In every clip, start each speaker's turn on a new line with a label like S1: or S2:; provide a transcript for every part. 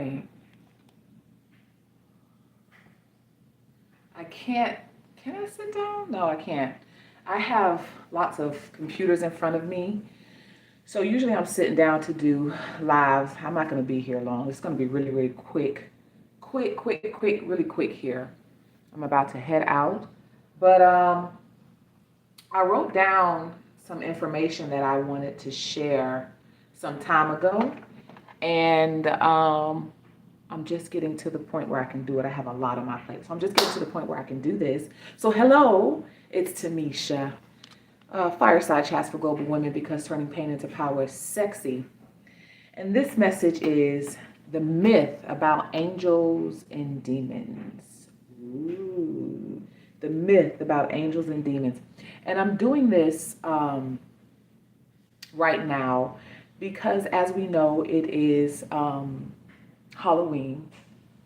S1: right. I can't. Can I sit down? No, I can't. I have lots of computers in front of me. So usually I'm sitting down to do lives. I'm not going to be here long. It's going to be really, really quick. Quick, really quick here. I'm about to head out. But I wrote down some information that I wanted to share some time ago. And I'm just getting to the point where I can do it. I have a lot on my plate. So I'm just getting to the point where I can do this. So hello, it's Timmésha. Fireside Chats for Global Women, because turning pain into power is sexy. And this message is the myth about angels and demons. Ooh, the myth about angels and demons. And I'm doing this right now because, as we know, it is Halloween.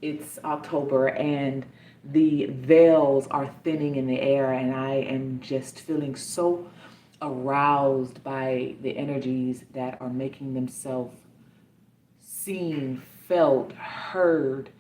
S1: It's October, and the veils are thinning in the air, and I am just feeling so aroused by the energies that are making themselves seen, felt, heard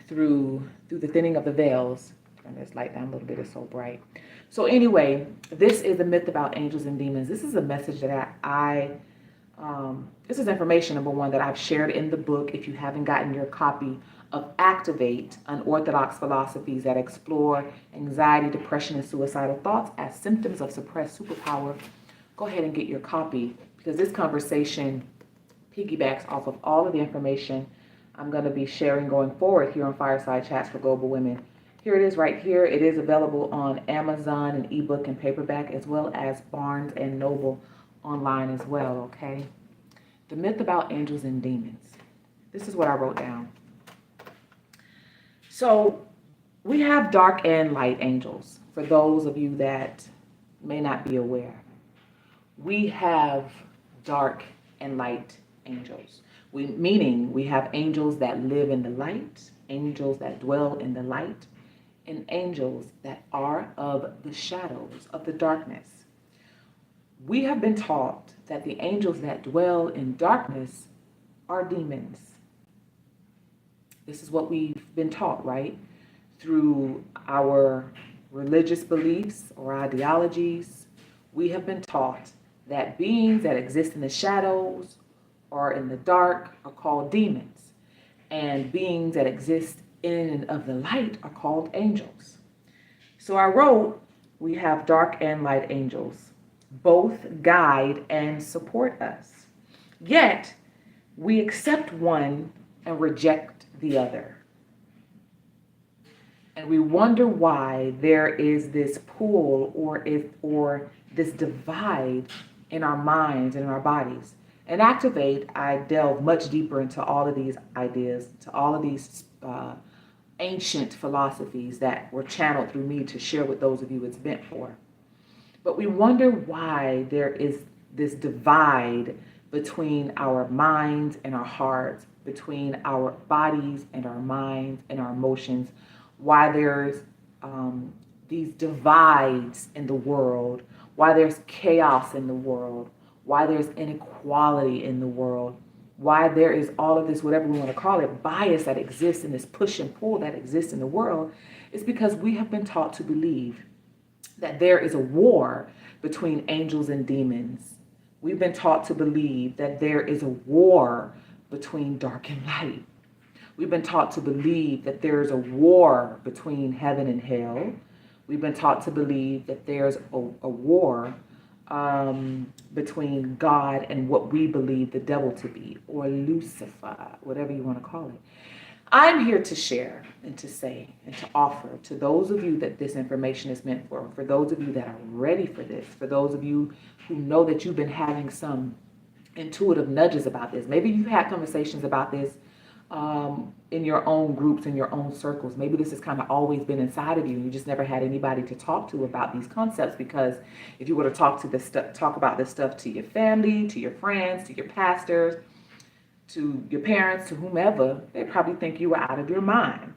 S1: through the thinning of the veils. Turn this light down a little bit, it's so bright. So anyway, this is a myth about angels and demons. This is a message that this is information, number one, that I've shared in the book. If you haven't gotten your copy of Activate, Unorthodox Philosophies that Explore Anxiety, Depression, and Suicidal Thoughts as Symptoms of Suppressed Superpower, go ahead and get your copy, because this conversation piggybacks off of all of the information I'm going to be sharing going forward here on Fireside Chats for Global Women. Here it is right here. It is available on Amazon and ebook and paperback, as well as Barnes and Noble online as well, okay? The myth about angels and demons. This is what I wrote down. So we have dark and light angels, for those of you that may not be aware. We have dark and light angels. Meaning we have angels that live in the light, angels that dwell in the light, and angels that are of the shadows, of the darkness. We have been taught that the angels that dwell in darkness are demons. This is what we've been taught, right? Through our religious beliefs or ideologies, we have been taught that beings that exist in the shadows or in the dark are called demons, and beings that exist in and of the light are called angels. So I wrote, we have dark and light angels. Both guide and support us. Yet, we accept one and reject the other. And we wonder why there is this pull or this divide in our minds and in our bodies. And Activate, I delve much deeper into all of these ideas, to all of these ancient philosophies that were channeled through me to share with those of you it's meant for. But we wonder why there is this divide between our minds and our hearts, between our bodies and our minds and our emotions, why there's these divides in the world, why there's chaos in the world, why there's inequality in the world, why there is all of this, whatever we want to call it, bias that exists and this push and pull that exists in the world, is because we have been taught to believe that there is a war between angels and demons. We've been taught to believe that there is a war between dark and light. We've been taught to believe that there's a war between heaven and hell. We've been taught to believe that there's a war between God and what we believe the devil to be, or Lucifer, whatever you want to call it. I'm here to share and to say and to offer to those of you that this information is meant for those of you that are ready for this, for those of you who know that you've been having some intuitive nudges about this. Maybe you've had conversations about this in your own groups, in your own circles. Maybe this has kind of always been inside of you. You just never had anybody to talk to about these concepts, because if you were to talk about this stuff to your family, to your friends, to your pastors, to your parents, to whomever, they probably think you are out of your mind.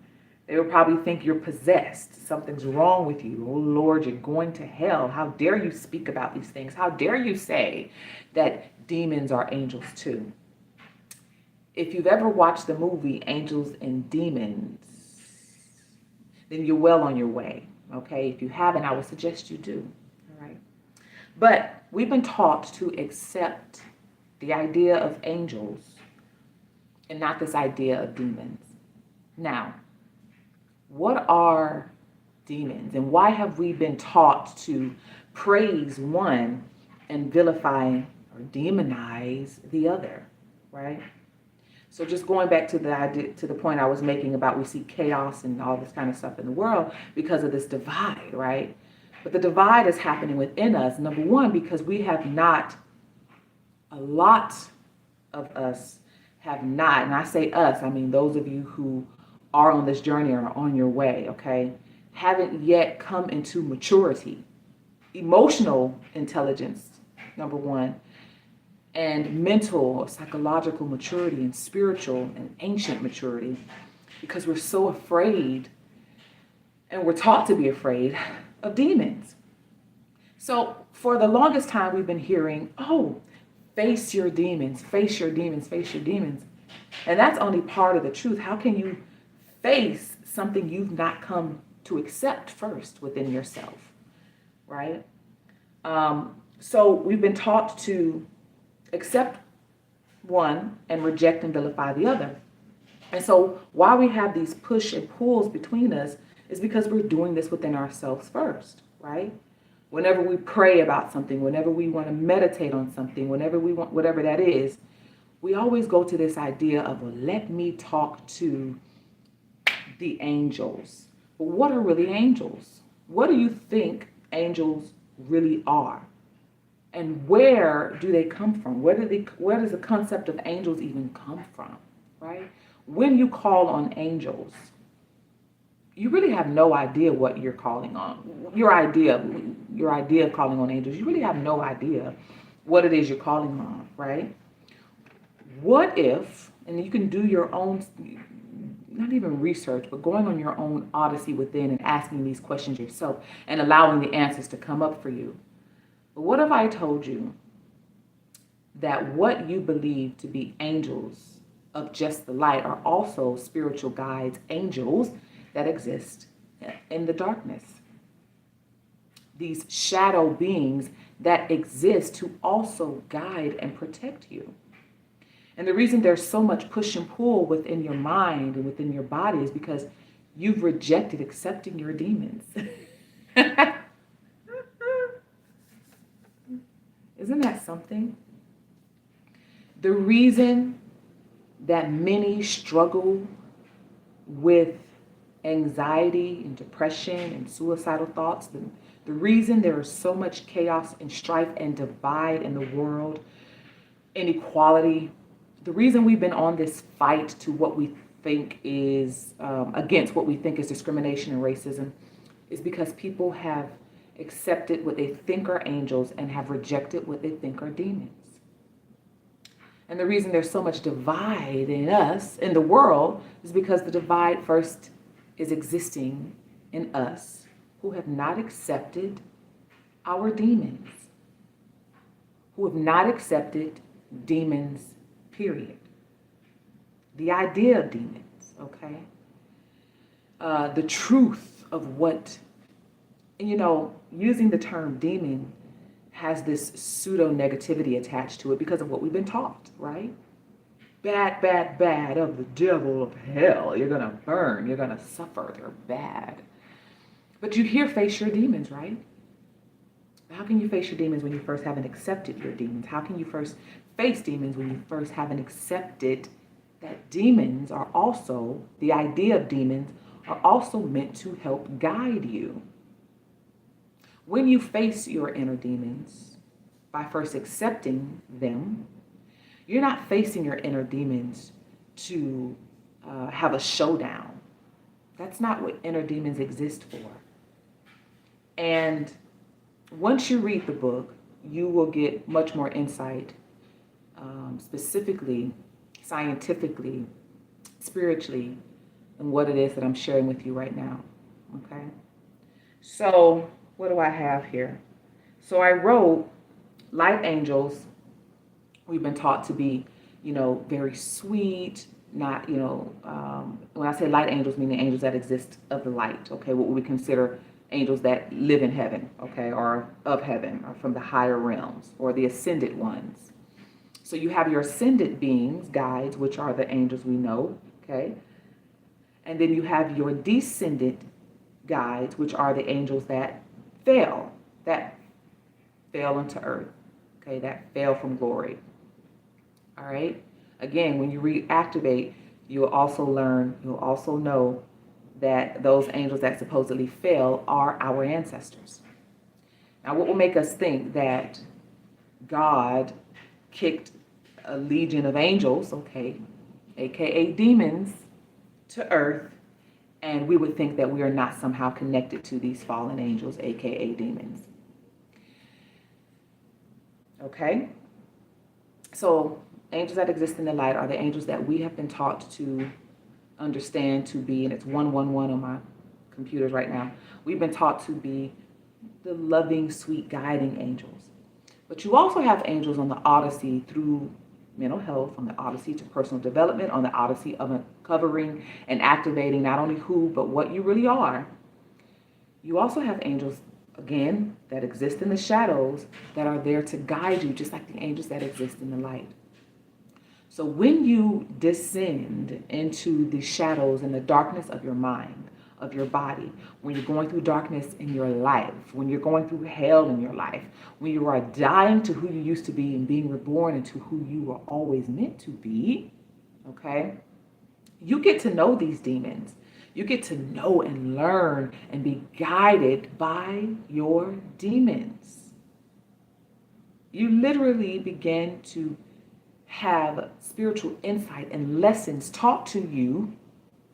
S1: They will probably think you're possessed. Something's wrong with you. Oh Lord, you're going to hell. How dare you speak about these things? How dare you say that demons are angels too? if you've ever watched the movie Angels and Demons, then you're well on your way. Okay, if you haven't, I would suggest you do. All right. But we've been taught to accept the idea of angels and not this idea of demons. Now, what are demons, and why have we been taught to praise one and vilify or demonize the other, right? So just going back to the idea, to the point I was making about we see chaos and all this kind of stuff in the world because of this divide, right? But the divide is happening within us. Number one, because we have not, a lot of us have not, and I say us, I mean those of you who are on this journey or are on your way, okay, haven't yet come into maturity, emotional intelligence, number one, and mental or psychological maturity and spiritual and ancient maturity, because we're so afraid, and we're taught to be afraid of demons. So for the longest time we've been hearing, oh, face your demons, face your demons, face your demons. And that's only part of the truth. How can you face something you've not come to accept first within yourself, right? So we've been taught to accept one and reject and vilify the other. And so why we have these push and pulls between us is because we're doing this within ourselves first, right? Whenever we pray about something, whenever we want to meditate on something, whenever we want, whatever that is, we always go to this idea of, well, let me talk to the angels. But what are really angels? What do you think angels really are? And where do they come from? Where does the concept of angels even come from, right? When you call on angels, you really have no idea what you're calling on. Your idea of calling on angels, you really have no idea what it is you're calling on, right? What if, and you can do your own, not even research, but going on your own odyssey within and asking these questions yourself and allowing the answers to come up for you. But what if I told you that what you believe to be angels of just the light are also spiritual guides, angels that exist in the darkness? These shadow beings that exist to also guide and protect you. And the reason there's so much push and pull within your mind and within your body is because you've rejected accepting your demons. Isn't that something? The reason that many struggle with anxiety and depression and suicidal thoughts, the reason there is so much chaos and strife and divide in the world, inequality, the reason we've been on this fight to what we think is, against what we think is discrimination and racism, is because people have accepted what they think are angels and have rejected what they think are demons. And the reason there's so much divide in us, in the world, is because the divide first is existing in us who have not accepted our demons, who have not accepted demons, period. The idea of demons, okay? The truth of what, you know, using the term demon has this pseudo-negativity attached to it because of what we've been taught, right? Bad, bad, bad of the devil of hell. You're going to burn. You're going to suffer. They're bad. But you hear face your demons, right? How can you face your demons when you first haven't accepted your demons? How can you first face demons when you first haven't accepted that demons are also, the idea of demons, are also meant to help guide you? When you face your inner demons by first accepting them, you're not facing your inner demons to have a showdown. That's not what inner demons exist for. And once you read the book, you will get much more insight, specifically, scientifically, spiritually, in what it is that I'm sharing with you right now, okay? So what do I have here? So I wrote, light angels, we've been taught to be very sweet, not, when I say light angels, meaning angels that exist of the light, okay, what we consider angels that live in heaven, okay, or of heaven, or from the higher realms, or the ascended ones. So you have your ascended beings, guides, which are the angels we know, okay, and then you have your descended guides, which are the angels that fell into earth, okay, that fell from glory. All right. Again, when you reactivate, you'll also know that those angels that supposedly fell are our ancestors. Now, what will make us think that God kicked a legion of angels, okay, aka demons, to earth, and we would think that we are not somehow connected to these fallen angels, aka demons? Okay? So, angels that exist in the light are the angels that we have been taught to understand to be, and it's 111 on my computers right now. We've been taught to be the loving, sweet, guiding angels. But you also have angels on the odyssey through mental health, on the odyssey to personal development, on the odyssey of uncovering and activating not only who, but what you really are. You also have angels, again, that exist in the shadows that are there to guide you, just like the angels that exist in the light. So when you descend into the shadows and the darkness of your mind, of your body, when you're going through darkness in your life, when you're going through hell in your life, when you are dying to who you used to be and being reborn into who you were always meant to be, okay, you get to know these demons. You get to know and learn and be guided by your demons. You literally begin to have spiritual insight and lessons taught to you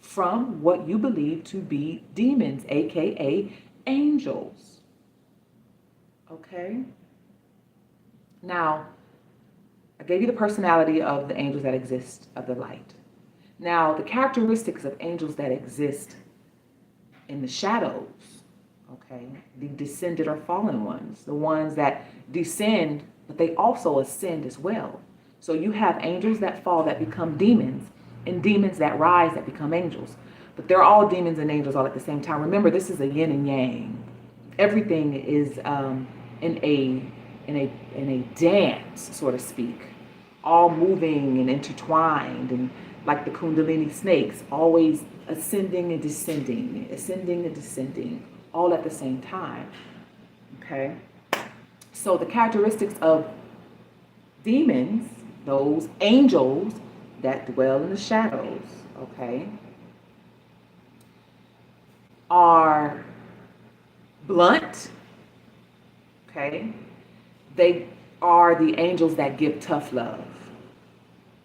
S1: from what you believe to be demons, aka angels. Okay? Now, I gave you the personality of the angels that exist of the light. Now, the characteristics of angels that exist in the shadows, okay, the descended or fallen ones, the ones that descend, but they also ascend as well. So you have angels that fall that become demons, and demons that rise that become angels. But they're all demons and angels all at the same time. Remember, this is a yin and yang. Everything is in a dance, so to speak, all moving and intertwined, and like the Kundalini snakes, always ascending and descending, all at the same time. Okay? So the characteristics of demons, those angels that dwell in the shadows, okay, are blunt, okay? They are the angels that give tough love,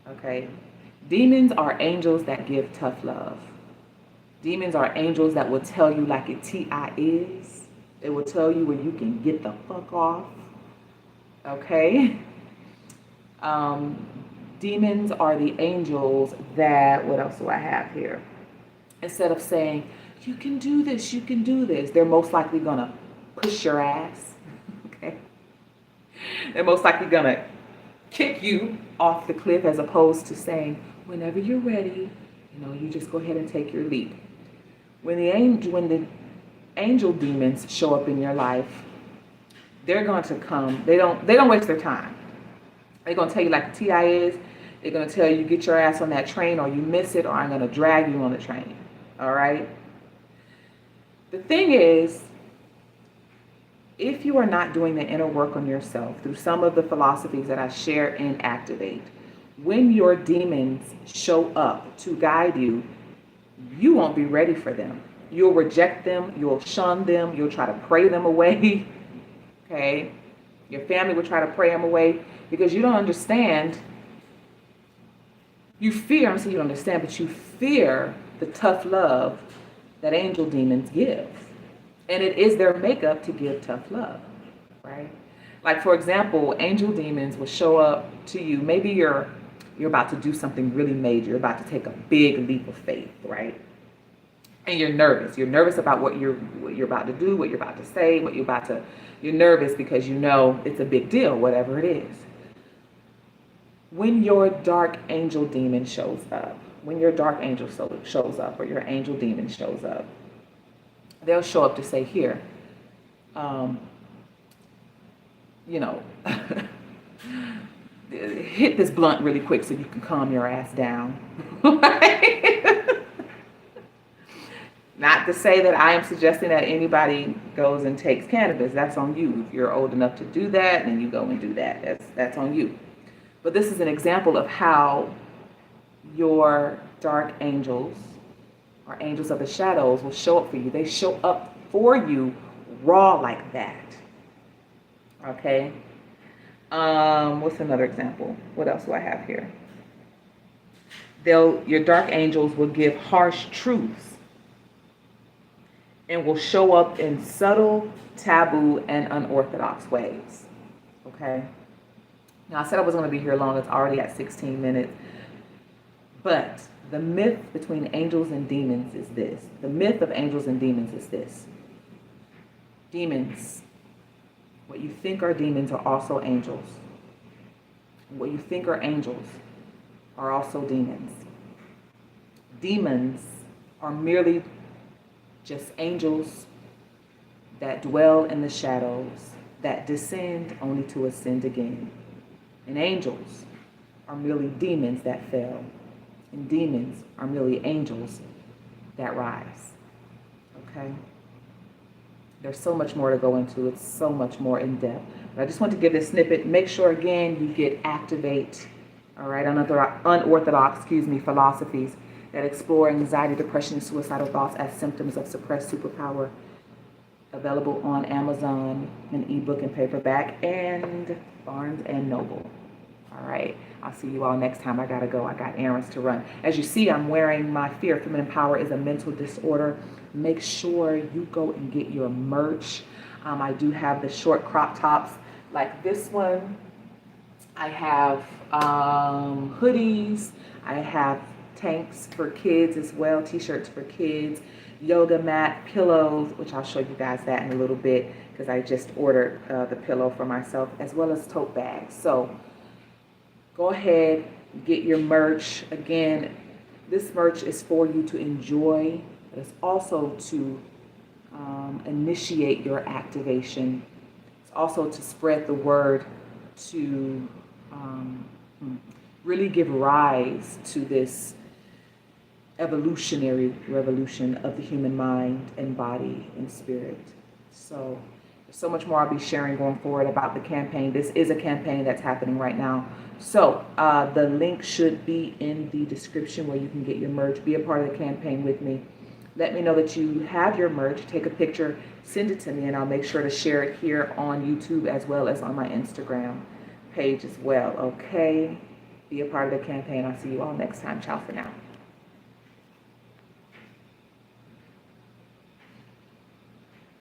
S1: okay? Demons are angels that give tough love. Demons are angels that will tell you like it T.I. is. They will tell you when you can get the fuck off, okay? Demons are the angels that, what else do I have here? Instead of saying, you can do this, they're most likely gonna push your ass, okay? They're most likely gonna kick you off the cliff, as opposed to saying, whenever you're ready, you just go ahead and take your leap. When the angel demons show up in your life, they're going to come, they don't waste their time. They're going to tell you like the T.I. is. They're going to tell you, get your ass on that train, or you miss it, or I'm going to drag you on the train. All right? The thing is, if you are not doing the inner work on yourself through some of the philosophies that I share and activate, when your demons show up to guide you, you won't be ready for them. You'll reject them. You'll shun them. You'll try to pray them away. Okay? Your family will try to pray them away because you don't understand. You fear, I'm saying you don't understand, but you fear the tough love that angel demons give. And it is their makeup to give tough love, right? Like, for example, angel demons will show up to you. Maybe you're about to do something really major. You're about to take a big leap of faith, right? And you're nervous. You're nervous about what you're about to do, what you're about to say, you're nervous because you know it's a big deal, whatever it is. when your dark angel demon shows up, when your dark angel shows up or your angel demon shows up, they'll show up to say, here, you know, hit this blunt really quick so you can calm your ass down. Not to say that I am suggesting that anybody goes and takes cannabis. That's on you. If you're old enough to do that, then you go and do that. That's on you. But this is an example of how your dark angels or angels of the shadows will show up for you. They show up for you raw like that. Okay? What's another example? What else do I have here? Your dark angels will give harsh truths and will show up in subtle, taboo, and unorthodox ways. Okay? Now, I said I wasn't going to be here long. It's already at 16 minutes. But the myth between angels and demons is this. The myth of angels and demons is this. Demons, what you think are demons are also angels. What you think are angels are also demons. Demons are merely just angels that dwell in the shadows, that descend only to ascend again. And angels are merely demons that fell. And demons are merely angels that rise. Okay? There's so much more to go into. It's so much more in depth. But I just want to give this snippet. Make sure, again, you get Activate, all right, unorthodox philosophies that explore anxiety, depression, and suicidal thoughts as symptoms of suppressed superpower. Available on Amazon in ebook and paperback and Barnes and Noble. All right. I'll see you all next time. I gotta go. I got errands to run. As you see, I'm wearing my Fear of Feminine Power is a Mental Disorder. Make sure you go and get your merch. I do have the short crop tops like this one. I have hoodies. I have tanks for kids as well, t-shirts for kids, yoga mat, pillows, which I'll show you guys that in a little bit because I just ordered the pillow for myself, as well as tote bags. So go ahead, get your merch. Again, this merch is for you to enjoy, but it's also to initiate your activation. It's also to spread the word, to really give rise to this evolutionary revolution of the human mind and body and spirit. So there's so much more I'll be sharing going forward about the campaign. This is a campaign that's happening right now. So the link should be in the description where you can get your merch. Be a part of the campaign with me. Let me know that you have your merch. Take a picture, send it to me, and I'll make sure to share it here on YouTube as well as on my Instagram page as well. Okay? Be a part of the campaign. I'll see you all next time. Ciao for now.